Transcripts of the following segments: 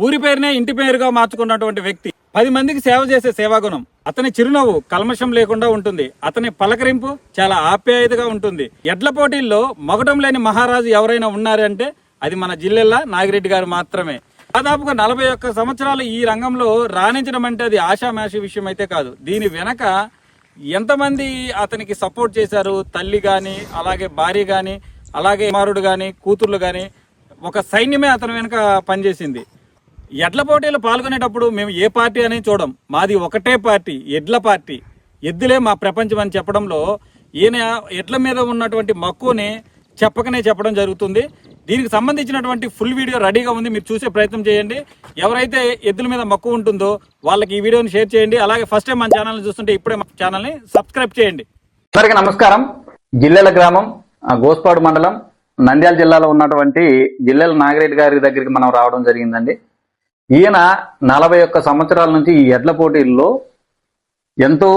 ఊరి పేరునే ఇంటి పేరుగా మార్చుకున్నటువంటి వ్యక్తి, 10 మందికి సేవ చేసే సేవాగుణం, అతని చిరునవ్వు కల్మషం లేకుండా ఉంటుంది, అతని పలకరింపు చాలా ఆప్యాయతగా ఉంటుంది. ఎడ్ల పోటీల్లో మొగటం లేని మహారాజు ఎవరైనా ఉన్నారంటే అది మన జిల్లెళ్ళ నాగిరెడ్డి గారు మాత్రమే. దాదాపుగా 41 సంవత్సరాలు ఈ రంగంలో రాణించడం అంటే అది ఆషామాషి విషయం అయితే కాదు. దీని వెనక ఎంతమంది అతనికి సపోర్ట్ చేశారు, తల్లి కానీ, అలాగే భార్య కానీ, అలాగే కుమారుడు కానీ, కూతుర్లు కానీ, ఒక సైన్యమే అతని వెనక పనిచేసింది. ఎడ్ల పోటీలు పాల్గొనేటప్పుడు మేము ఏ పార్టీ అనేది చూడం, మాది ఒకటే పార్టీ, ఎడ్ల పార్టీ. ఎద్దులే మా ప్రపంచం అని చెప్పడంలో ఈయన ఎడ్ల మీద ఉన్నటువంటి మక్కువని చెప్పకనే చెప్పడం జరుగుతుంది. దీనికి సంబంధించినటువంటి ఫుల్ వీడియో రెడీగా ఉంది, మీరు చూసే ప్రయత్నం చేయండి. ఎవరైతే ఎద్దుల మీద మక్కువ ఉంటుందో వాళ్ళకి ఈ వీడియోని షేర్ చేయండి. అలాగే ఫస్ట్ టైం మన ఛానల్ని చూస్తుంటే ఇప్పుడే మన ఛానల్ని సబ్స్క్రైబ్ చేయండి. అందరికీ నమస్కారం. జిల్లెల గ్రామం, గోస్పాడు మండలం, నంద్యాల జిల్లాలో ఉన్నటువంటి జిల్లెల నాగిరెడ్డి గారి దగ్గరికి మనం రావడం జరిగిందండి. ఈయన 41 సంవత్సరాల నుంచి ఈ ఎడ్ల పోటీల్లో ఎంతో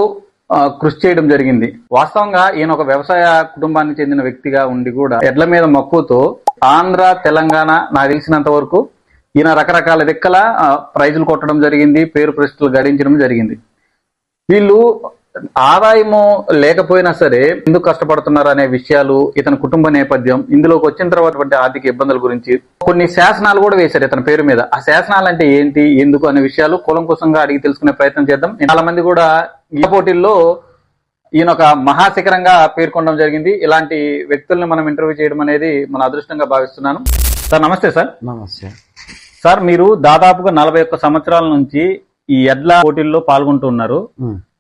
కృషి చేయడం జరిగింది. వాస్తవంగా ఈయన ఒక వ్యవసాయ కుటుంబానికి చెందిన వ్యక్తిగా ఉండి కూడా ఎడ్ల మీద మక్కువతో ఆంధ్ర, తెలంగాణ నాకు తెలిసినంత వరకు ఈయన రకరకాల దిక్కల ప్రైజులు కొట్టడం జరిగింది, పేరు ప్రతిష్టలు గడించడం జరిగింది. వీళ్ళు ఆదాయము లేకపోయినా సరే ఎందుకు కష్టపడుతున్నారు అనే విషయాలు, ఇతని కుటుంబ నేపథ్యం, ఇందులోకి వచ్చిన తర్వాత ఆర్థిక ఇబ్బందుల గురించి కొన్ని శాసనాలు కూడా వేశారు ఇతని పేరు మీద. ఆ శాసనాలు అంటే ఏంటి, ఎందుకు అనే విషయాలు కూలంకుశంగా అడిగి తెలుసుకునే ప్రయత్నం చేద్దాం. చాలా మంది కూడా ఈ పోటీల్లో ఈయన ఒక మహాశిఖరంగా పేర్కొనడం జరిగింది. ఇలాంటి వ్యక్తుల్ని మనం ఇంటర్వ్యూ చేయడం అనేది మన అదృష్టంగా భావిస్తున్నాను. సార్ నమస్తే. సార్ నమస్తే సార్, మీరు దాదాపుగా 41 సంవత్సరాల నుంచి ఈ ఎడ్ల పోటీల్లో పాల్గొంటున్నారు.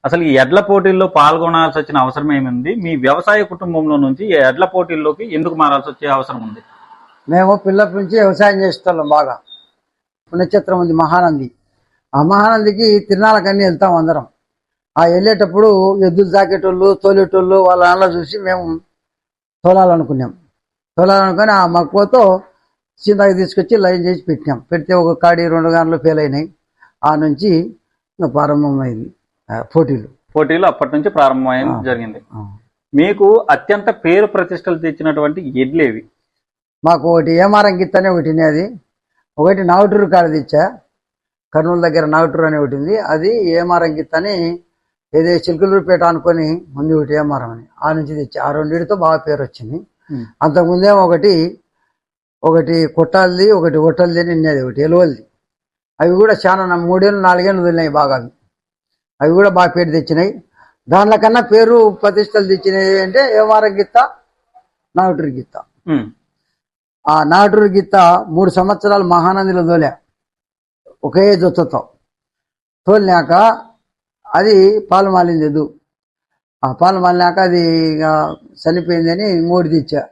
అసలు ఈ ఎడ్ల పోటీల్లో పాల్గొనాల్సి వచ్చిన అవసరం ఏముంది? మీ వ్యవసాయ కుటుంబంలో నుంచి ఈ ఎడ్ల పోటీల్లోకి ఎందుకు మారాల్సి వచ్చే అవసరం ఉంది? మేము పిల్లల నుంచి వ్యవసాయం చేస్తున్నాం. బాగా పుణ్యక్షేత్రం ఉంది మహానంది. ఆ మహానందికి తిరునాళ్ళకన్నీ వెళ్తాం అందరం. ఆ వెళ్ళేటప్పుడు ఎద్దులు తాకేటోళ్ళు, తోలేటోళ్ళు వాళ్ళ అన్న చూసి మేము తోలాలనుకుని ఆ మక్కువతో చింతకి తీసుకొచ్చి లైన్ చేసి పెట్టినాం. పెడితే ఒక కాడి 2 గంటలు ఫెయిల్ అయినాయి. ఆ నుంచి ప్రారంభమైంది పోటీలు అప్పటి నుంచి ప్రారంభమైన జరిగింది. మీకు అత్యంత పేరు ప్రతిష్టలు తెచ్చినటువంటి ఎడ్లేవి? మాకు ఒకటి ఏమారం గిత్త అనే ఒకటి అది, ఒకటి నాగటూరు కాడ తెచ్చా, కర్నూలు దగ్గర నాగటూరు అనే ఒకటి ఉంది. అది ఏమారం గిత్త అని ఏదో చిలుకలూరుపేట అనుకొని ఉంది ఒకటి ఏమారం అని, ఆ నుంచి తెచ్చా. ఆ రెండింటితో బాగా పేరు వచ్చింది. అంతకుముందేమో ఒకటి కొట్టాలది, ఒకటి ఒట్టలది అని నిన్నది, ఒకటి ఎలువలది. అవి కూడా చాలా 3 ఏళ్ళు 4 ఏళ్ళు వదిలినాయి బాగా. అవి కూడా బాగా పేరు తెచ్చినాయి. దాంట్లో కన్నా పేరు ప్రతిష్టలు తెచ్చినాయి అంటే ఏమారం గిత్త, నాగటూరు గిత్త. ఆ నాగటూరు గిత్త 3 సంవత్సరాలు మహానందిలో తోలే, ఒకే జొత్తతో తోలినాక అది పాలు మాలింది ఎద్దు. ఆ పాలు మాలినాక అది ఇక చనిపోయిందని ఇంకోటి తెచ్చా,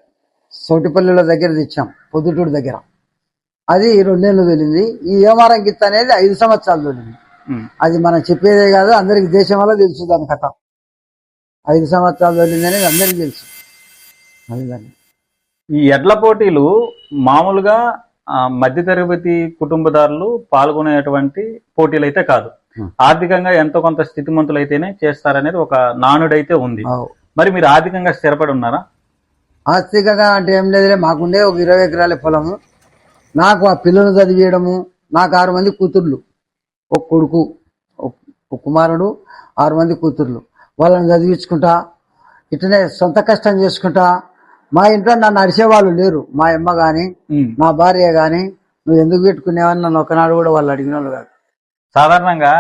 సౌటిపల్లిలో దగ్గర తెచ్చాం, పొద్దుటూరు దగ్గర. అది 2 ఏళ్ళు తోలింది. ఈ ఏమారం గిత్త అనేది 5 సంవత్సరాలు తోలింది. అది మనం చెప్పేదే కాదు, అందరికి దేశం వల్ల తెలుసు దాని కథ. 5 సంవత్సరాలు తోలింది అనేది అందరికి తెలుసు. అది ఈ ఎడ్ల పోటీలు మామూలుగా మధ్యతరగతి కుటుంబదారులు పాల్గొనేటువంటి పోటీలు అయితే కాదు. ఆర్థికంగా ఎంతో కొంత స్థితిమంతులు అయితేనే చేస్తారనేది ఒక నానుడైతే ఉంది. మరి మీరు ఆర్థికంగా స్థిరపడి ఉన్నారా? ఆర్థికంగా అంటే ఏం లేదులే, మాకుండే ఒక 20 ఎకరాల పొలము. నాకు ఆ పిల్లలు చదివేయడము, నాకు 6 మంది కూతుర్లు, ఒక కొడుకు, ఒక కుమారుడు, 6 మంది కూతుర్లు. వాళ్ళని చదివించుకుంటా ఇట్లనే సొంత కష్టం చేసుకుంటా. మా ఇంట్లో నన్ను అరిచేవాళ్ళు లేరు. మా అమ్మ కానీ నా భార్య కానీ నువ్వు ఎందుకు పెట్టుకునేవని నన్ను ఒకనాడు కూడా వాళ్ళు అడిగిన వాళ్ళు కాదు. సాధారణంగా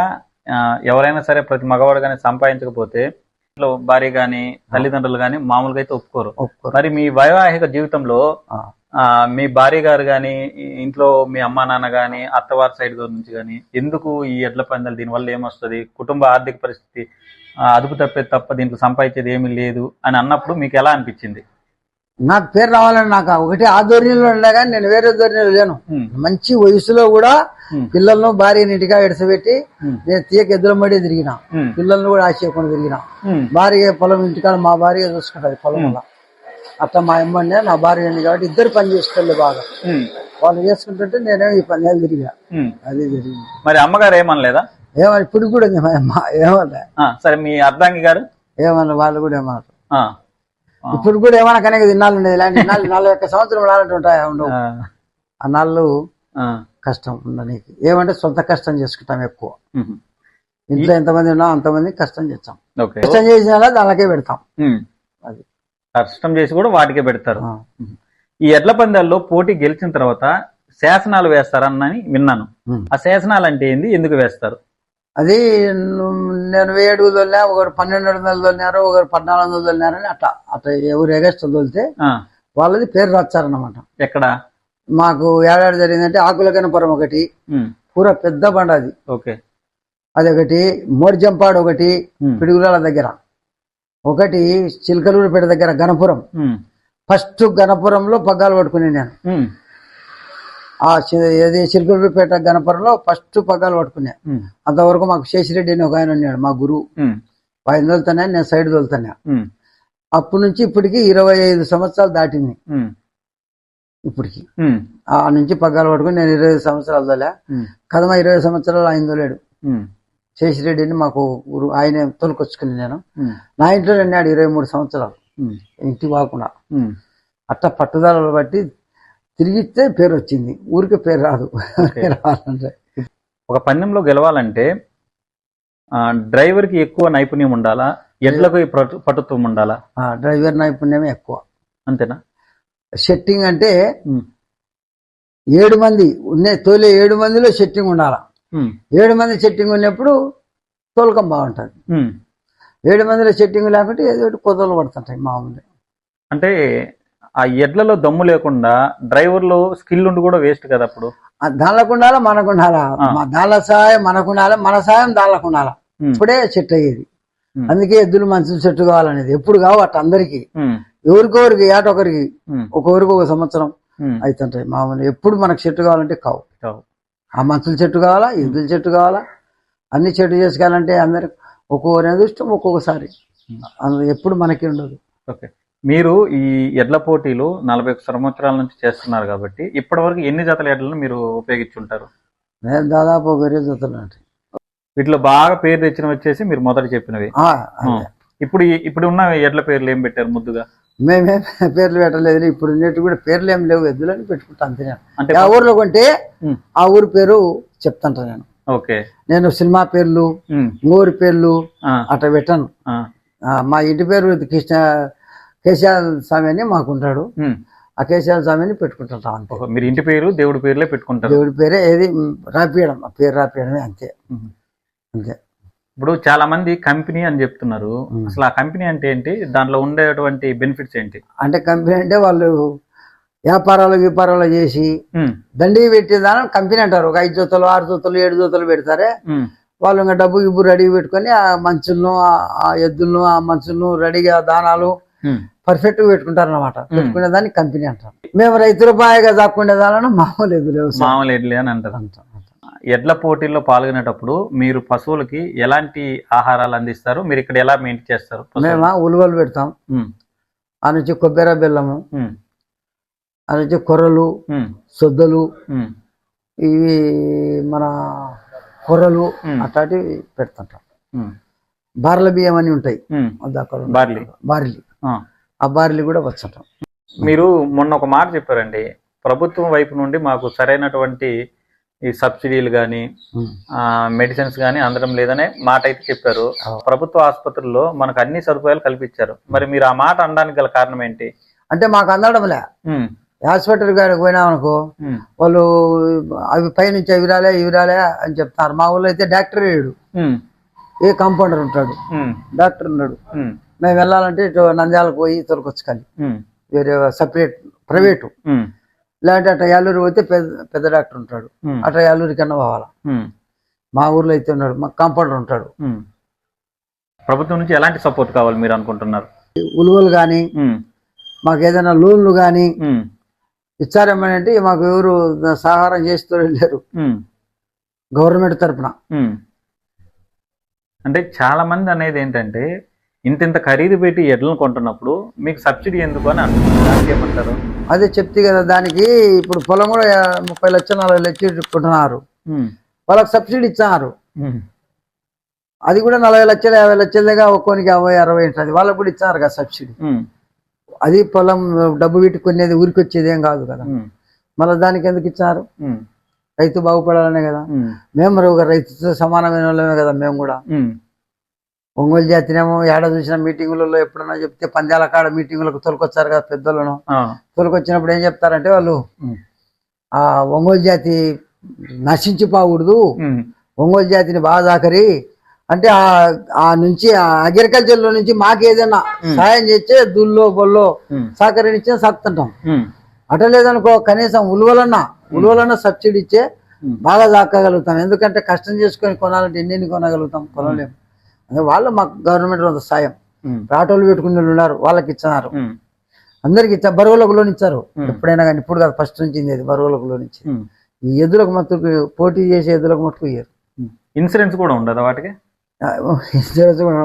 ఎవరైనా సరే ప్రతి మగవాడు కానీ సంపాదించకపోతే భార్య గాని తల్లిదండ్రులు గాని మామూలుగా అయితే ఒప్పుకోరు. మరి మీ వైవాహిక జీవితంలో మీ భార్య గారు గాని, ఇంట్లో మీ అమ్మా నాన్న గాని, అత్తవారి సైడ్ నుంచి గాని ఎందుకు ఈ ఎడ్ల పందాలు, దీనివల్ల ఏమొస్తుంది, కుటుంబ ఆర్థిక పరిస్థితి అదుపు తప్ప దీంట్లో సంపాదించేది ఏమీ లేదు అని అన్నప్పుడు మీకు ఎలా అనిపించింది? నాకు పేరు రావాలని నాకు ఒకటి ఆ ధోరణిలో ఉండే కానీ నేను వేరే ధోరణిలో లేను. మంచి వయసులో కూడా పిల్లలను భార్యని ఇంటిగా ఎడసబెట్టి నేను తీయక ఎద్దుల మడి తిరిగిన, పిల్లల్ని కూడా ఆశయకుండా తిరిగిన. భార్య పొలం ఇంటికాడ మా భార్య చూసుకుంటది పొలం వల్ల. అట్లా మా అమ్మండే నా భార్య ఉంది కాబట్టి ఇద్దరు పని చేసుకోలే బాగా. వాళ్ళు చేసుకుంటుంటే నేనే ఈ 10 ఏళ్ళు తిరిగా. అది జరిగింది. మరి అమ్మగారు ఏమనలేదా? ఏమన్నా ఇప్పుడు కూడా మా అమ్మ ఏమన్నా. సరే మీ అర్ధాంగి గారు ఏమన్నా, వాళ్ళు కూడా ఏమన్నారు. ఇప్పుడు కూడా ఏమైనా కనుక ఇన్నాళ్ళు ఉండేది. ఇలాంటి 41 సంవత్సరం నాలంటే ఉంటాయా? ఉండవు. ఆ నాళ్ళు కష్టం ఉండడానికి. ఏమంటే సొంత కష్టం చేసుకుంటాం ఎక్కువ. ఉహు. ఇంట్లో ఎంతమంది ఉన్నా అంతమంది కష్టం చేస్తాం. ఓకే. కష్టం చేసిన దానికే పెడతాం. ఉమ్. అది కష్టం చేసి కూడా వాటికే పెడతారు. ఆ. ఈ ఎడ్ల పందాల్లో పోటీ గెలిచిన తర్వాత శాసనాలు వేస్తారని విన్నాను. ఉమ్. ఆ శాసనాలు అంటే ఏంది, ఎందుకు వేస్తారు? అది నేను 1000 అడుగులు తోలినా, ఒకరు 1200 తోలినారు, ఒకరు 1400 తోలినారని అట్లా అట్లా ఎవరు ఎగస్ట్ తోలితే ఆ, వాళ్ళది పేరు రాస్తారన్నమాట. ఎక్కడ? మాకు ఏడాది జరిగిందంటే ఆకుల గణపురం ఒకటి, ఉమ్. పూర పెద్ద బండ అది, ఓకే. అదొకటి. మోర్జంపాడు ఒకటి, ఉమ్. పిడుగురాల దగ్గర ఒకటి, చిలకలూరుపేట దగ్గర గణపురం. ఉమ్. ఫస్ట్ గణపురంలో పగ్గాలు పట్టుకుని నేను ఉమ్. ఏది చిలకలూరుపేట గణపురంలో ఫస్ట్ పగ్గాలు పట్టుకున్నా. ఉమ్. అంతవరకు మాకు శేషిరెడ్డి అని ఒక ఆయన ఉన్నాడు, మా గురువు. ఉమ్. ఆయన తోలుతానే, నేను సైడ్ తోలుతాను. ఉమ్. అప్పటి నుంచి ఇప్పటికి 25 సంవత్సరాలు దాటింది. ఉమ్. ఇప్పటికి ఉమ్. ఆ నుంచి పగ్గాలు పట్టుకుని నేను 25 సంవత్సరాలు తోలా. ఉమ్. కదమ 20 సంవత్సరాలు ఆయన తోలాడు. ఉమ్. శేషిరెడ్డిని మాకు గురువు, ఆయన తోలుకొచ్చుకుని నేను. ఉమ్. నా ఇంట్లో ఉన్నాడు 23 సంవత్సరాలు, ఉమ్. ఇంటికి పోకుండా. ఉమ్. అట్లా పట్టుదలలు బట్టి తిరిగితే పేరు వచ్చింది, ఊరికి పేరు రాదు. రావాలంటే ఒక పందెంలో గెలవాలంటే డ్రైవర్ కి ఎక్కువ నైపుణ్యం ఉండాలా, ఎడ్లకు పటుత్వం ఉండాలా? డ్రైవర్ నైపుణ్యమే ఎక్కువ. అంతేనా? సెట్టింగ్ అంటే ఉమ్. 7 మంది తోలే 7 మందిలో సెట్టింగ్ ఉండాలా. ఉమ్. 7 మంది సెట్టింగ్ ఉన్నప్పుడు తోలకం బాగుంటుంది. ఉమ్. 7 మందిలో సెట్టింగ్ లేకుంటే ఏదో ఒకటి కొదలు పడుతుంటాయి మామూలు. అంటే ఆ ఎడ్లలో దమ్ము లేకుండా డ్రైవర్లు స్కిల్ ఉండి కూడా వేస్ట్ కదా అప్పుడు. దానిలోకి ఉండాలా, మనకు ఉండాలా. దానిల సహాయం మనకు ఉండాలా, మన సహాయం దానిలోకి ఉండాలా. ఇప్పుడే సెట్ అయ్యేది. అందుకే ఎద్దులు మనుషులు సెట్ కావాలనేది ఎప్పుడు కావట అందరికి. ఎవరికొరికి ఏటొకరికి, ఒకరికి ఒక సంవత్సరం అవుతుంటాయి మామూలు. ఎప్పుడు మనకు చెట్టు కావాలంటే కావు. ఆ మనుషులు చెట్టు కావాలా, ఎద్దులు చెట్టు కావాలా, అన్ని చెట్టు చేసుకోవాలంటే అందరికి ఒక్కొక్కరి అదృష్టం ఒక్కొక్కసారి. ఎప్పుడు మనకి ఉండదు. ఓకే. మీరు ఈ ఎడ్ల పోటీలు 41 సంవత్సరాల నుంచి చేస్తున్నారు కాబట్టి ఇప్పటి వరకు ఎన్ని జతల ఎడ్లను మీరు ఉపయోగించుంటారు? నేను దాదాపు ఒక 20 జతలు. వీటిలో బాగా పేరు తెచ్చినవి వచ్చేసి మీరు మొదట చెప్పినవి. ఇప్పుడు ఉన్న ఎడ్ల పేర్లు ఏం పెట్టారు ముద్దుగా? మేమేం పేర్లు పెట్టలేదు. ఇప్పుడు ఉన్నట్టు కూడా పేర్లు ఏం లేవు, ఎద్దులని పెట్టుకుంటా అంతే. అంటే ఆ ఊర్లో కొంటే ఆ ఊరి పేరు చెప్తాంట నేను. ఓకే. నేను సినిమా పేర్లు, ఊరి పేర్లు అట్లా పెట్టాను. మా ఇంటి పేరు కేశవ స్వామి అని మాకుంటాడు. ఆ కేశవ స్వామిని పెట్టుకుంటుంటాం అంతే. మీరు ఇంటి పేరు దేవుడి పేర్లే పెట్టుకుంటారు? దేవుడి పేరే ఏది రాపియడం, పేరు రాపియడమే అంతే. అంతే. ఇప్పుడు చాలా మంది కంపెనీ అని చెప్తున్నారు. అసలు ఆ కంపెనీ అంటే ఏంటి, దాంట్లో ఉండేటువంటి బెనిఫిట్స్ ఏంటి? అంటే కంపెనీ అంటే వాళ్ళు వ్యాపారాలు చేసి దండి పెట్టేదాన్ని కంపెనీ అంటారు. ఒక 5 జతలు 6 జతలు 7 జతలు పెడతారే వాళ్ళు. ఇంకా డబ్బు గిబ్బు రెడీ పెట్టుకొని ఆ మనుషులను, ఆ ఎద్దులను, ఆ మనుషులను రెడీగా దానాలు పర్ఫెక్ట్ గా పెట్టుకుంటారు అన్నమాట. పెట్టుకునే దాన్ని కంపెనీ అంటారు. మేము రైతుల బాగా దాక్కునే దాని మామూలు ఎడ్లే అని అంటారు. ఎడ్ల పోటీల్లో పాల్గొనేటప్పుడు మీరు పశువులకి ఎలాంటి ఆహారాలు అందిస్తారు? మీరు ఇక్కడ ఎలా మెయింటైన్ చేస్తారు? మేము ఉలువలు పెడతాం, ఆ నుంచి కొబ్బరి బెల్లము, ఆ నుంచి కొర్రలు, సొద్దలు, ఇవి మన కొర్రలు అట్లాంటివి పెడుతుంటాం. బార్ల బియ్యం అని ఉంటాయి, బార్లీ, ఆ బార్లీ కూడా వచ్చటం. మీరు మొన్న ఒక మాట చెప్పారండి, ప్రభుత్వం వైపు నుండి మాకు సరైనటువంటి ఈ సబ్సిడీలు కానీ మెడిసిన్స్ కానీ అందడం లేదనే మాట అయితే చెప్పారు. ప్రభుత్వ ఆసుపత్రుల్లో మనకు అన్ని సదుపాయాలు కల్పించారు. మరి మీరు ఆ మాట అనడానికి గల కారణం ఏంటి? అంటే మాకు అందడంలే. హాస్పిటల్ గారికి పోయినామనుకో వాళ్ళు అవి పైనుంచి అవి రాలే అని చెప్తారు. మా ఊళ్ళో అయితే డాక్టర్ లేడు, ఏ కాంపౌండర్ ఉంటాడు, డాక్టర్ ఉన్నాడు. మేము వెళ్ళాలంటే ఇటు నంద్యాలకు పోయి తొలకొచ్చుకోవాలి, వేరే సపరేట్ ప్రైవేటు. లేదంటే అట్లా యాలూరు పోతే పెద్ద డాక్టర్ ఉంటాడు, అట్లా యాలూరు కన్నా పోవాలా. మా ఊర్లో అయితే ఉన్నాడు, మా కాంపౌండర్ ఉంటాడు. ప్రభుత్వం నుంచి ఎలాంటి సపోర్ట్ కావాలి మీరు అనుకుంటున్నారు? ఉలువలు కానీ, మాకు ఏదైనా లోన్లు కానీ ఇచ్చారేమనంటే మాకు ఎవరు సహారం చేస్తూ వెళ్ళారు గవర్నమెంట్ తరఫున. అంటే చాలా మంది అనేది ఏంటంటే ఇంత ఖరీదు పెట్టి ఎడ్లను కొంటున్నప్పుడు మీకు సబ్సిడీ ఎందుకు అని అంటున్నారు. అదే చెప్తే కదా, దానికి ఇప్పుడు పొలం కూడా 30 లక్షలు 40 లక్షలు కొంటున్నారు, వాళ్ళకి సబ్సిడీ ఇచ్చారు. అది కూడా 40 లక్షలు 50 లక్షలుగా ఒక్కోనికి 50 60 ఉంటుంది, వాళ్ళకి కూడా ఇచ్చారు కదా సబ్సిడీ. అది పొలం డబ్బు పెట్టి కొనేది ఊరికి వచ్చేది ఏం కాదు కదా, మళ్ళీ దానికి ఎందుకు ఇచ్చారు? రైతు బాగుపడాలనే కదా. మేము మరి ఒక రైతుతో సమానమైన వాళ్ళమే కదా మేము కూడా. ఒంగోలు జాతినేమో ఏడ చూసిన మీటింగులలో ఎప్పుడన్నా చెప్తే పందాల కాడ మీటింగులకు తొలకొచ్చారు కదా పెద్దలను. తొలకొచ్చినప్పుడు ఏం చెప్తారంటే వాళ్ళు ఆ ఒంగోలు జాతి నశించిపోకూడదు, ఒంగోలు జాతిని బాగా దాకరి అంటే ఆ నుంచి అగ్రికల్చర్ లో నుంచి మాకు ఏదైనా సాయం చేస్తే దుల్లో బొల్లో సహకరించే సాగుతుంటాం. అట లేదనుకో కనీసం ఉలువలన్నా సబ్సిడీ ఇచ్చే బాగా దాక్కగలుగుతాం. ఎందుకంటే కష్టం చేసుకొని కొనాలంటే ఎన్ని కొనగలుగుతాం, కొనలేము. అదే వాళ్ళు మాకు గవర్నమెంట్ కొంత సాయం, ఆటోలు పెట్టుకునే వాళ్ళు ఉన్నారు వాళ్ళకి ఇచ్చినారు, అందరికి ఇచ్చా. బరువులకు లోన్ ఇచ్చారు ఎప్పుడైనా కానీ, ఇప్పుడు కాదు ఫస్ట్ నుంచి ఇది బరువులకు లోన్ ఇచ్చి. ఈ ఎద్దులకు మట్టుకు పోటీ చేసే ఎద్దులకు మట్టుకు ఇయ్యారు. ఇన్సూరెన్స్ కూడా ఉండదు వాటికి?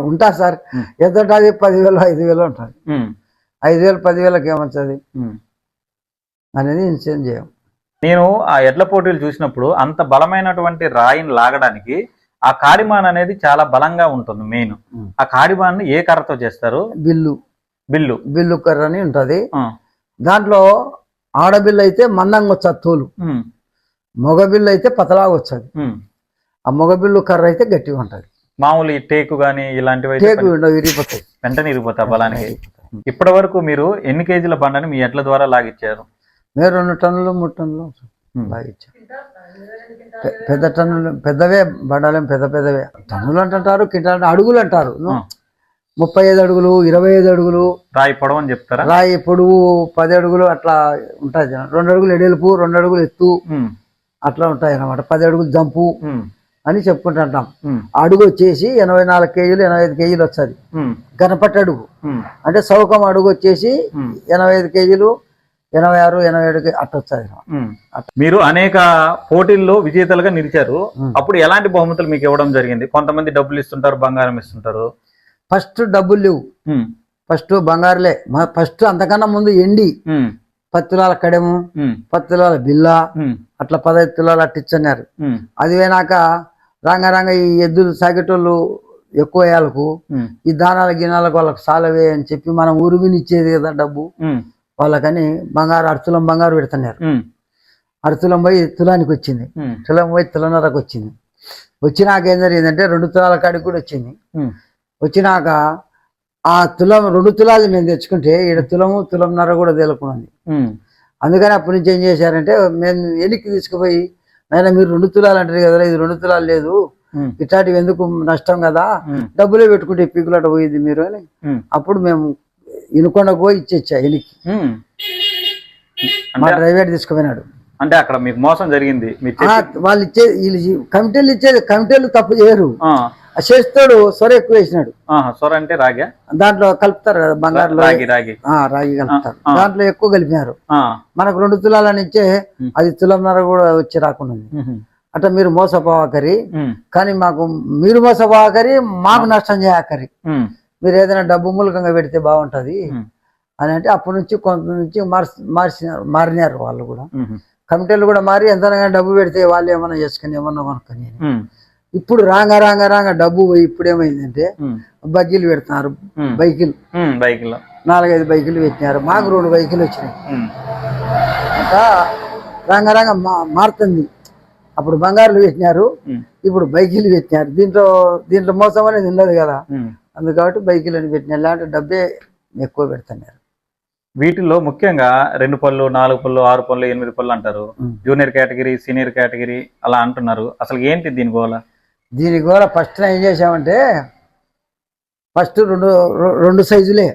ఉంటారు సార్, ఎద్దంటే అది 10,000 5,000 ఉంటుంది. 5,000 10,000కి ఏమొచ్చింది అనేది ఇన్సూరెన్స్ చేయం. నేను ఆ ఎడ్ల పోటీలు చూసినప్పుడు అంత బలమైనటువంటి రాయిని లాగడానికి ఆ కాడిమాన్ అనేది చాలా బలంగా ఉంటుంది. మెయిన్ ఆ కాడిమాన్ ఏ కర్రతో చేస్తారు? బిల్లు కర్ర అని ఉంటది. దాంట్లో ఆడబిల్లు అయితే మందంగా వచ్చాది తోలు, మగ బిల్లు అయితే పతలాగా వచ్చాది. ఆ మగ బిల్లు కర్ర అయితే గట్టిగా ఉంటది. మామూలు టేకు గానీ ఇలాంటివి విరిగిపోతాయి, వెంటనే ఇరిగిపోతాయి బలానికి. ఇప్పటి వరకు మీరు ఎన్ని కేజీల బండని మీ ఎడ్ల ద్వారా లాగిచ్చారు? మేము 2 టన్నులు 3 టన్నులు లాగిచ్చాం. పెద్ద టన్నులు పెద్దవే బండాలేం పెద్దవే. టన్నులు అంటారు, కింటాలు అడుగులు అంటారు. 35 అడుగులు 25 అడుగులు రాయి పొడవు అని చెప్తారా? రాయి పొడవు 10 అడుగులు అట్లా ఉంటాయి. 2 అడుగులు ఎడెలుపు 2 అడుగులు ఎత్తు అట్లా ఉంటాయి అన్నమాట. 10 అడుగులు జంపు అని చెప్పుకుంటుంటాం. అడుగు వచ్చేసి 84 కేజీలు 85 కేజీలు వచ్చాది. గణపట్టి అడుగు అంటే సౌకం అడుగు వచ్చేసి 85 కేజీలు 86 87 అట్లా వచ్చాది. మీరు అనేక పోటీల్లో విజేతలుగా నిలిచారు. అప్పుడు ఎలాంటి బహుమతులు మీకు ఇవ్వడం జరిగింది? కొంతమంది డబ్బులు ఇస్తుంటారు, బంగారం ఇస్తుంటారు. ఫస్ట్ డబ్బులు లేవు, ఫస్ట్ బంగారులే. ఫస్ట్ అంతకన్నా ముందు ఎండి 10 తులాల కడెము 10 తులాల బిల్ల అట్లా 15 తులాలు అట్టిచ్చన్నారు. అది పోయినాక రాంగ ఈ ఎద్దులు సాగేటోళ్ళు ఎక్కువ అయ్యాలకు ఈ దానాల గినాలకు వాళ్ళకి సాలవే అని చెప్పి మనం ఉరిమినిచ్చేది కదా డబ్బు వాళ్ళకని బంగారు అర్తులం బంగారు పెడుతున్నారు. అర్తులం పోయి తులానికి వచ్చింది, తులం పోయి తులన్నరకు వచ్చింది. వచ్చినాక ఏం జరిగిందంటే 2 తులాల కాడికి కూడా వచ్చింది. వచ్చినాక ఆ తులం 2 తులాలు మేము తెచ్చుకుంటే ఇక్కడ తులంన్నర కూడా తేలుకున్నది. అందుకని అప్పటి నుంచి ఏం చేశారంటే మేము వెనక్కి తీసుకుపోయి, నాయన మీరు 2 తులాలు అంటారు కదా, ఇది 2 తులాలు లేదు, ఇట్లాంటివి ఎందుకు నష్టం కదా, డబ్బులే పెట్టుకుంటే పీకులాట పోయింది మీరు అని. అప్పుడు మేము ఇనుకొండకు పోయి ఇచ్చేచ్చా వెనక్కి. మా డ్రైవర్ తీసుకుపోయినాడు. అంటే అక్కడ మీకు మోసం జరిగింది. వాళ్ళు కమిటీలు ఇచ్చేది, కమిటీలు తప్పు చేయరు. చేస్తాడు సొర ఎక్కువ వేసినాడు. సొర అంటే రాగి, దాంట్లో కలుపుతారు కదా బంగారు రాగి కలుపుతారు, దాంట్లో ఎక్కువ కలిపినారు. మనకు 2 తులాల నుంచే అది తులంన్నర కూడా వచ్చి రాకుండా అట్లా మీరు మోసపోవాకరి. కానీ మీరు మోసపోవాకరి, మాకు నష్టం చేయకరి. మీరు ఏదైనా డబ్బు మూలకంగా పెడితే బాగుంటది అని అంటే అప్పటి నుంచి కొంత నుంచి మారినారు వాళ్ళు కూడా. కమిటీలు కూడా మారి ఎంతనగా డబ్బు పెడితే వాళ్ళు ఏమన్నా చేసుకుని ఏమన్నా కొనుక్కొని. ఇప్పుడు రాంగ డబ్బు పోయి ఇప్పుడు ఏమైందంటే బగ్గీలు పెడుతున్నారు, బైకులు 4-5 బైకులు పెట్టినారు. మాకు 2 బైకులు వచ్చినాయి. అట్లా రాంగ మారుతుంది. అప్పుడు బంగారులు పెట్టినారు, ఇప్పుడు బైకులు పెట్టినారు. దీంట్లో మోసం అనేది ఉండదు కదా, అందుకబట్టి బైకులు అని పెట్టినారు. ఇలాంటి డబ్బే ఎక్కువ పెడుతున్నారు. వీటిల్లో ముఖ్యంగా 2 పళ్ళు 4 పళ్ళు 6 పళ్ళు 8 పళ్ళు అంటారు. జూనియర్ కేటగిరీ, సీనియర్ కేటగిరీ అలా అంటున్నారు. అసలు ఏంటి దీని గోల? ఫస్ట్ ఏం చేసామంటే ఫస్ట్ రెండు సైజులే,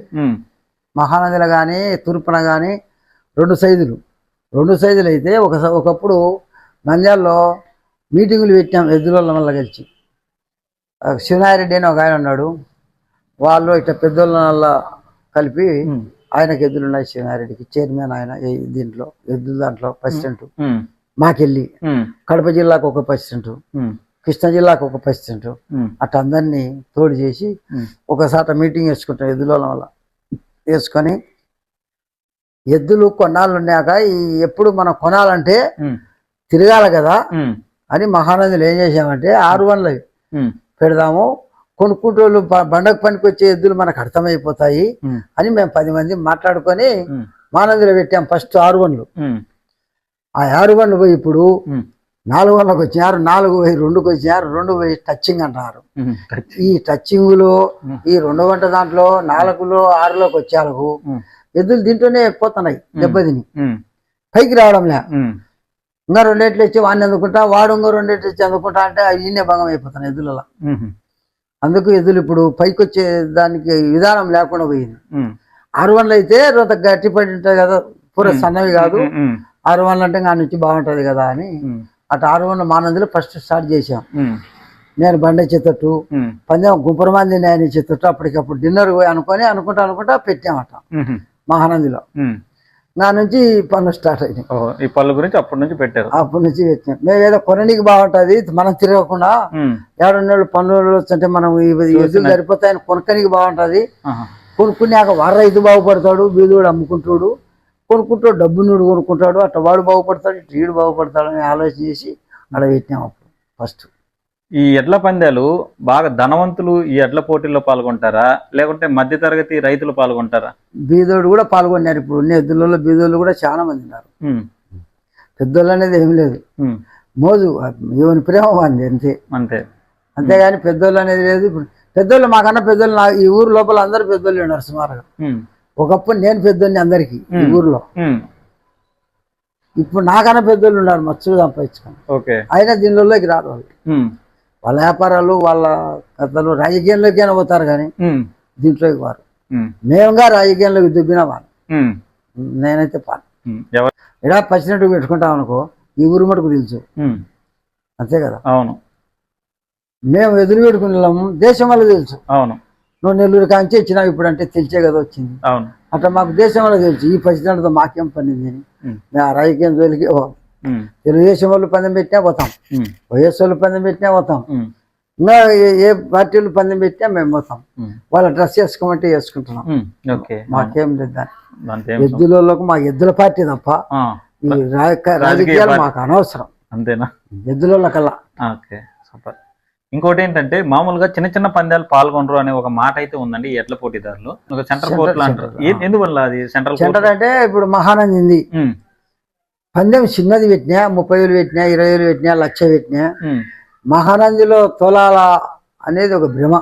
మహానందిలో కానీ తూర్పున కానీ 2 సైజులు. 2 సైజులు అయితే ఒకప్పుడు నంద్యాలలో మీటింగులు పెట్టాం ఎద్దుల వల్ల కలిసి. శివనారెడ్డి అని ఒక ఆయన ఉన్నాడు, వాళ్ళు ఇట్లా పెద్దోళ్ళ వల్ల కలిపి ఆయనకి ఎద్దులున్నాయి. శివనారెడ్డికి చైర్మన్ ఆయన దీంట్లో ఎద్దుల దాంట్లో ప్రెసిడెంట్. మాకెళ్ళి కడప జిల్లాకు ఒక ప్రెసిడెంట్, కృష్ణా జిల్లాకు ఒక ప్రెసిడెంట్, అట్లా అందరినీ తోడు చేసి ఒకసారి మీటింగ్ వేసుకుంటాం ఎద్దుల వల్ల. వేసుకొని ఎద్దులు కొన్నాళ్ళు ఉన్నాక ఎప్పుడు మనం కొనాలంటే తిరగాల కదా అని మహానందులు ఏం చేసామంటే 6 పెడదాము, కొనుక్కుంటూ బండకు పనికి వచ్చే ఎద్దులు మనకు అర్థమైపోతాయి అని మేము 10 మంది మాట్లాడుకొని మహానందిలో పెట్టాం. ఫస్ట్ 6 ఆ 6 పోయి ఇప్పుడు 400కి వచ్చినారు, 4 పోయి 2కి వచ్చినారు, 2 పోయి టచింగ్ అంటారు. ఈ టచింగులో ఈ 2 గంట దాంట్లో 4లో 6లోకి వచ్చేలకు ఎద్దులు దీంట్లోనే పోతున్నాయి దెబ్బతిని పైకి రావడంలే. ఇంకా 2 ఎట్లు వచ్చి వాడిని అందుకుంటా, వాడు ఇంకో 2 ఎట్లు వచ్చి అందుకుంటా అంటే ఈయనే భంగం అయిపోతున్నాయి ఎద్దులలో. అందుకు ఎద్దులు ఇప్పుడు పైకి వచ్చే దానికి విధానం లేకుండా పోయింది. 6 అయితే రోత గట్టి పడి ఉంటాయి కదా, పూర సన్నవి కాదు. 6 అంటే ఇంకా నుంచి బాగుంటది కదా అని అటు 6 మానందిలో ఫస్ట్ స్టార్ట్ చేసాం. నేను బండ చెత్తట్టు పందెం గుంపరమంది నేను చెత్తట్టు అప్పటికప్పుడు డిన్నర్ పోయి అనుకుంటా పెట్టామట మహానందిలో. నా నుంచి పనులు స్టార్ట్ అయినాయి. ఈ పళ్ళు గురించి అప్పటి నుంచి పెట్టారు. అప్పటి నుంచి పెట్టాం. మేము ఏదో కొనడానికి బాగుంటది, మనం తిరగకుండా ఏడున్నోళ్ళు పనులు వస్తుంటే మనం ఎదురు సరిపోతాయని కొనకనికి బాగుంటది. కొనుక్కున్నాక వాడు రైతు బాగుపడతాడు, బీదుడు అమ్ముకుంటాడు, కొనుక్కుంటాడు, డబ్బునుడు కొనుక్కుంటాడు, అట్లా వాడు బాగుపడతాడు, వీడు బాగుపడతాడు అని ఆలోచన చేసి అక్కడ పెట్టినాం అప్పుడు ఫస్ట్. ఈ ఎడ్ల పందాలు బాగా ధనవంతులు ఈ ఎడ్ల పోటీల్లో పాల్గొంటారా, లేకుంటే మధ్యతరగతి రైతులు పాల్గొంటారా? బీదోడు కూడా పాల్గొన్నారు. ఇప్పుడు ఉన్న ఎద్దులలో బీదోళ్ళు కూడా చాలా మంది ఉన్నారు. పెద్దోళ్ళు అనేది ఏం లేదు, మోజు ఎవరి ప్రేమ అంది అంతే అంతే. అంతేగాని పెద్దోళ్ళు అనేది లేదు. ఇప్పుడు పెద్దోళ్ళు మాకన్నా పెద్దోళ్ళు ఈ ఊరు లోపల అందరు పెద్దోళ్ళు ఉన్నారు సుమారుగా. ఒకప్పుడు నేను పెద్దోడిని అందరికి ఈ ఊర్లో. ఇప్పుడు నాకన్నా పెద్దోళ్ళు ఉన్నారు మచ్చులు సంపాదించుకొని. అయినా దీనిలోకి రారు వాళ్ళు. వాళ్ళ వ్యాపారాలు వాళ్ళ కథలు రాజకీయంలోకైనా పోతారు కానీ దీంట్లోకి వారు. మేముగా రాజకీయంలోకి దుబ్బిన వాళ్ళు. నేనైతే పాను ఇలా పచ్చినట్టు పెట్టుకుంటాం అనుకో, ఈ ఊరు మటుకు తెలుసు అంతే కదా. అవును, మేము ఎదురు పెట్టుకున్నాము, దేశం వల్ల తెలుసు. అవును, నువ్వు నెల్లూరు కాంచి ఇచ్చినావు ఇప్పుడు అంటే తెలిసే కదా వచ్చింది. అవును, అట్లా మాకు దేశం వల్ల తెలుసు ఈ పచ్చినట్టుతో మాకేం పనింది అని. మేము ఆ రాజకీయం జోలికి తెలుగుదేశం వాళ్ళు పందెం పెట్టినా పోతాం, వైఎస్ వాళ్ళు పందెం పెట్టినా పోతాం, ఇంకా ఏ పార్టీలు పందెం పెట్టినా మేము పోతాం. వాళ్ళ డ్రెస్ వేసుకోమంటే వేసుకుంటున్నాం, మాకేం లేదు దాన్ని. ఎద్దులకు మాకు ఎద్దుల పార్టీ తప్ప ఈ రాజకీయాలు మాకు అనవసరం. అంతేనా? ఎద్దుల కల్లా. సూపర్. ఇంకోటి ఏంటంటే మామూలుగా చిన్న చిన్న పందాలు పాల్గొనరు అనే ఒక మాట అయితే ఉందండి ఈ ఎడ్ల పోటీదారులు. సెంటర్ కోర్టులు అంటారు, ఎందువల్ల అది సెంటర్ అంటే ఇప్పుడు మహానంది ఉంది, పందెం చిన్నది పెట్టినా 30,000 పెట్టినా 20,000 పెట్టినా 1,00,000 పెట్టినా మహానందిలో తోలాల అనేది ఒక భ్రమ.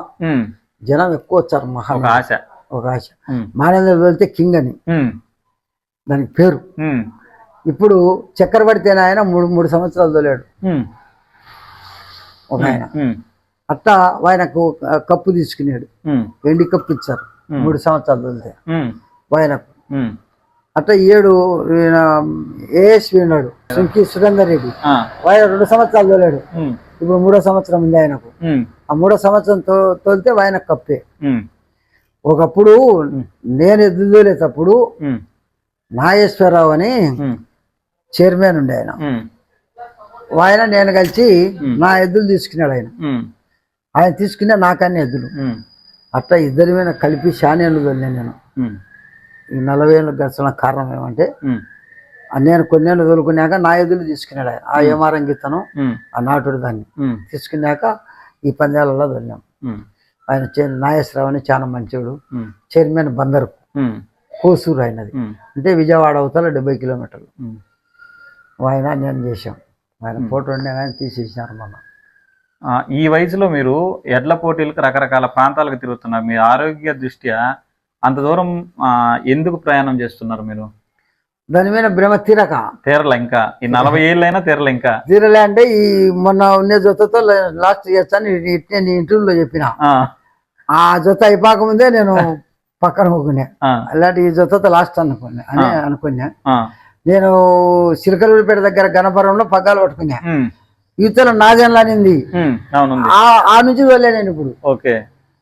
జనం ఎక్కువ వచ్చారు. ఒక ఆశ మహానందిలో వెళ్తే కింగ్ అని దానికి పేరు. ఇప్పుడు చక్రవర్తి ఆయన 3 సంవత్సరాలు తోలాడు ఒక ఆయన. అట్టా ఆయనకు కప్పు తీసుకున్నాడు, వెండి కప్పు ఇచ్చారు 3 సంవత్సరాలు తోలితే ఆయనకు. అట్లా 7 ఏఎస్వి ఉన్నాడు సుంకి సురేందర్ రెడ్డి, ఆయన 2 సంవత్సరాలు తోలాడు. ఇప్పుడు 3వ సంవత్సరం ఉంది ఆయనకు. ఆ 3వ సంవత్సరం తోలితే ఆయన కప్పే. ఒకప్పుడు నేను ఎద్దులు తోలేటప్పుడు నాగేశ్వరరావు అని చైర్మన్ ఉండే ఆయన నేను కలిసి నా ఎద్దులు తీసుకున్నాడు. ఆయన తీసుకునే నాకన్నీ ఎద్దులు. అట్లా ఇద్దరి మీద కలిపి శానేళ్ళు తోలినాను నేను. ఈ 40 ఏళ్ళు గడిచిన కారణం ఏమంటే నేను కొన్నేళ్ళు తోలుకున్నాక నా ఎద్దులు తీసుకున్నాడు ఆయన. ఆ ఏమారం గిత్తను ఆ నాటుడు దాన్ని తీసుకున్నాక ఈ పందాలలో తోలినాం. ఆయన నాగేశ్వరరావు అని చాలా మంచివాడు, చైర్మన్ బందరు కోసూరు ఆయనది. అంటే విజయవాడ అవతల 70 కిలోమీటర్లు. ఆయన నేను చేశాం. ఆయన ఫోటో ఉండే కానీ తీసేసినారు మొన్న. ఈ వయసులో మీరు ఎడ్ల పోటీలకు రకరకాల ప్రాంతాలకు తిరుగుతున్నారు. మీ ఆరోగ్య దృష్ట్యా అంత దూరం ఎందుకు ప్రయాణం చేస్తున్నారు మీరు? దాని మీద భ్రమ తీరలే ఇంకా ఈ 40 ఏళ్ళైనా తీరలే అంటే ఈ మొన్న ఉన్న జతతో లాస్ట్ చేస్తాను నీ ఇంటర్వ్యూలో చెప్పిన. ఆ జత అయిపోక ముందే నేను పక్కన పోకున్నా, అలాంటి ఈ జతతో లాస్ట్ అనుకున్నా. నేను సిలకలూరిపేట దగ్గర గణపురంలో పగ్గాలు పట్టుకున్నా. యువతలో నాదేళ్ళ అనింది, ఆ నుంచి తోలే నేను ఇప్పుడు.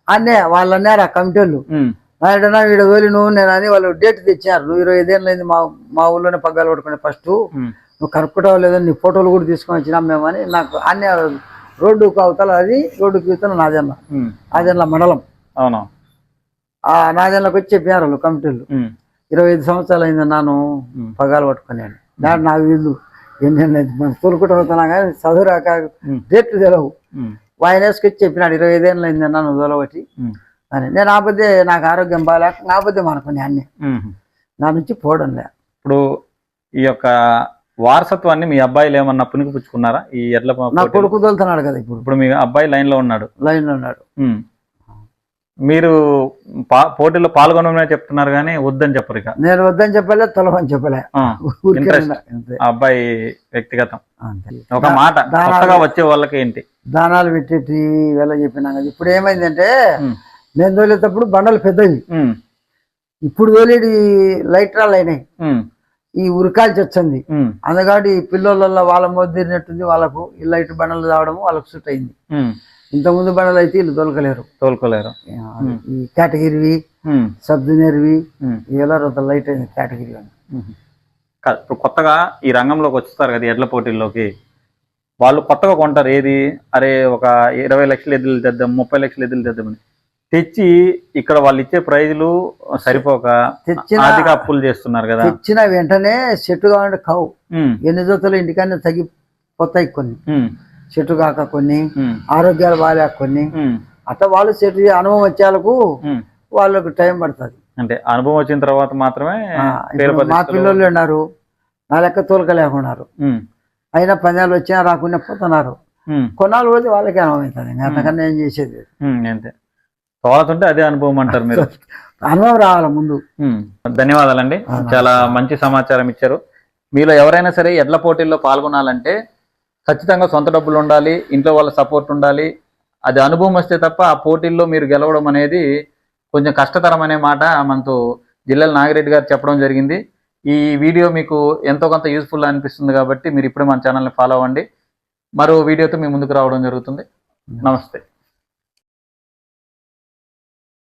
అన్నే వాళ్ళు అన్నారు ఆ కమిటీ వాళ్ళు, నాయుడన్నా వీడు తోలి నువ్వు నేను అని వాళ్ళు డేట్ తెచ్చారు. నువ్వు 25 ఏళ్ళు అయింది మా ఊళ్ళోనే పగ్గాలు పట్టుకునే, ఫస్ట్ నువ్వు కనుక్కుంటావు లేదో నీ ఫోటోలు కూడా తీసుకొని వచ్చినాం మేమని. నాకు అన్నీ రోడ్డుకు అవతల అది, రోడ్డుకి యువతల నాదేళ్ళ మండలం. ఆ నాదేళ్ళకి వచ్చి చెప్పారు వాళ్ళు కమిటీలు. 25 సంవత్సరాలు అయింది నాను పగ్గాలు పట్టుకున్నాను. దాంట్లో నాకు వీళ్ళు ఎన్ని తోలుకుంటూ అవుతున్నా కానీ చదువు రాక డేట్లు తెలవు. ఆయన వేసుకొచ్చి చెప్పినాడు 25 ఏళ్ళు అయింది అన్నా నువ్వు తోలబట్టి అని. నేను ఆపదే నాకు ఆరోగ్యం బాగాలేక ఆపదే అనుకునే అన్ని నా నుంచి పోవడం లే. ఇప్పుడు ఈ యొక్క వారసత్వాన్ని మీ అబ్బాయిలు ఏమన్నా పుణికి పుచ్చుకున్నారా ఈ ఎడ్ల నా పోటీలు? కొడుకు తోలుతున్నాడు కదా ఇప్పుడు ఇప్పుడు మీ అబ్బాయి లైన్ లో ఉన్నాడు. లైన్ లో ఉన్నాడు. ఉమ్. మీరు పోటీలో పాల్గొనమని చెప్తున్నారు కానీ వద్దని చెప్పరు ఇక. నేను వద్దని చెప్పలే, తొలగని చెప్పలే. ఊరికే ఇంట్రెస్ట్ ఉన్నా, అంతే. ఆ అబ్బాయి వ్యక్తిగతం. అంతే. ఒక మాట కొత్తగా వచ్చే వాళ్ళకి ఏంటి? దానాలు పెట్టేటి వెళ్ళ చెప్పినాం కదా. ఇప్పుడు ఏమైందంటే ఉమ్. నేను తోలేటప్పుడు బండలు పెద్దవి, ఉమ్. ఇప్పుడు తోలేటి లైట్ రాళ్ళు అయినాయి. ఉమ్. ఈ ఉరకాల్చి వచ్చింది. ఉమ్. అందుకని ఈ పిల్లల వాళ్ళ మొద్దిరినట్టుంది, వాళ్ళకు ఈ లైట్ బండలు రావడం వాళ్ళకు సూట్ అయింది. ఉమ్. ఇంతకుముందు బండలు అయితే వీళ్ళు తోలుకోలేరు. ఈ కేటగిరీవి, ఉమ్. సబ్ జూనియర్వి ఉమ్. ఇవాళ లైట్ అయింది కేటగిరీ అని. కాదు, ఇప్పుడు కొత్తగా ఈ రంగంలోకి వస్తారు కదా ఎడ్ల పోటీల్లోకి, వాళ్ళు కొత్తగా కొంటారు ఏది, అరే ఒక 20 లక్షల ఎద్దులు తెద్దాం, 30 లక్షల ఎద్దులు తెద్దామని తెచ్చి ఇక్కడ వాళ్ళు ఇచ్చే ప్రైజులు సరిపోక ఆర్థిక అప్పులు చేస్తున్నారు కదా. తెచ్చిన వెంటనే చెట్టు కావాలంటే కావు. ఉమ్. ఎన్ని జతలు ఇంటికన్నా తగ్గిపోతాయి కొన్ని, ఉమ్. చెట్టు కాక కొన్ని, ఉమ్. ఆరోగ్యాలు బాగాలేక కొన్ని. ఉమ్. అట్లా వాళ్ళు చెట్టు అనుభవం వచ్చేలకు ఉమ్. వాళ్ళకు టైం పడుతుంది. అంటే అనుభవం వచ్చిన తర్వాత మాత్రమే పేరు మా పిల్లలు ఉన్నారు, నా లెక్క తోలక లేకున్నారు, ఉమ్. అయినా పందాలు వచ్చినా రాకుండా పోతున్నారు. ఉమ్. కొన్నాళ్ళు పోతే వాళ్ళకి అనుభవం అవుతుంది. అంతకన్నా ఏం చేసేది లేదు. అంతే, తోలుతుంటే అదే అనుభవం అంటారు మీరు. అనుభవం రావాలి ముందు. ధన్యవాదాలండి, చాలా మంచి సమాచారం ఇచ్చారు. మీలో ఎవరైనా సరే ఎడ్ల పోటీల్లో పాల్గొనాలంటే ఖచ్చితంగా సొంత డబ్బులు ఉండాలి, ఇంట్లో వాళ్ళ సపోర్ట్ ఉండాలి. అది అనుభవం వస్తే తప్ప ఆ పోటీల్లో మీరు గెలవడం అనేది కొంచెం కష్టతరం అనే మాట మనతో జిల్లెల నాగిరెడ్డి గారు చెప్పడం జరిగింది. ఈ వీడియో మీకు ఎంతో కొంత యూస్ఫుల్ అనిపిస్తుంది కాబట్టి మీరు ఇప్పుడే మన ఛానల్ని ఫాలో అవ్వండి. మరో వీడియోతో మీ ముందుకు రావడం జరుగుతుంది. నమస్తే.